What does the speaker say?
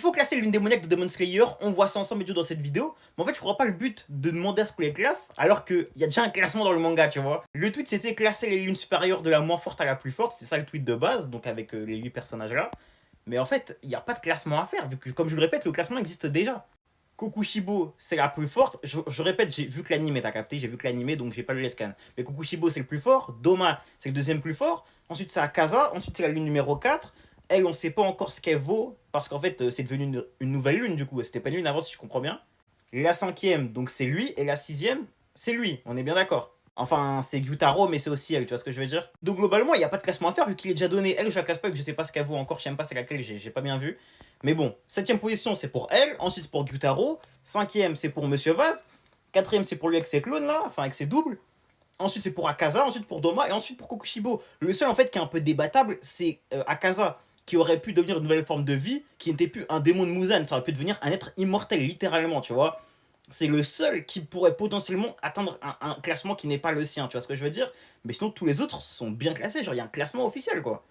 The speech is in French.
faut classer l'une démoniaque de Demon Slayer, on voit ça ensemble et tout dans cette vidéo. Mais en fait, je crois pas le but de demander à ce qu'on les classe, alors qu'il y a déjà un classement dans le manga, tu vois. Le tweet, c'était classer les lunes supérieures de la moins forte à la plus forte. C'est ça le tweet de base, donc avec les 8 personnages-là. Mais en fait, il n'y a pas de classement à faire, vu que, comme je le répète, le classement existe déjà. Kokushibo, c'est la plus forte. Je répète, j'ai vu que l'anime, t'as capté, j'ai vu que l'anime, donc j'ai pas lu les scans. Mais Kokushibo, c'est le plus fort. Doma, c'est le deuxième plus fort. Ensuite, c'est Akaza. Ensuite, c'est la lune numéro 4. Elle, on sait pas encore ce qu'elle vaut, parce qu'en fait, c'est devenu une nouvelle lune, du coup. C'était pas une lune avant, si je comprends bien. La cinquième, donc c'est lui. Et la sixième, c'est lui. On est bien d'accord. Enfin, c'est Gyutaro, mais c'est aussi elle, tu vois ce que je veux dire. Donc globalement, il n'y a pas de classement à faire, vu qu'il est déjà donné. Elle, je la casse pas, que je sais pas ce qu'elle vaut encore, je sais même pas c'est laquelle, j'ai pas bien vu. Mais bon, septième position, c'est pour elle. Ensuite, c'est pour Gyutaro. Cinquième, c'est pour Monsieur Vaz. Quatrième, c'est pour lui avec ses clones, là. Enfin, avec ses doubles. Ensuite, c'est pour Akaza. Ensuite, pour Doma. Et ensuite, pour Kokushibo. Le seul, en fait, qui est un peu débattable, c'est Akaza, qui aurait pu devenir une nouvelle forme de vie, qui n'était plus un démon de Muzan. Ça aurait pu devenir un être immortel, littéralement, tu vois. C'est le seul qui pourrait potentiellement atteindre un classement qui n'est pas le sien, tu vois ce que je veux dire. Mais sinon, tous les autres sont bien classés. Genre, il y a un classement officiel, quoi.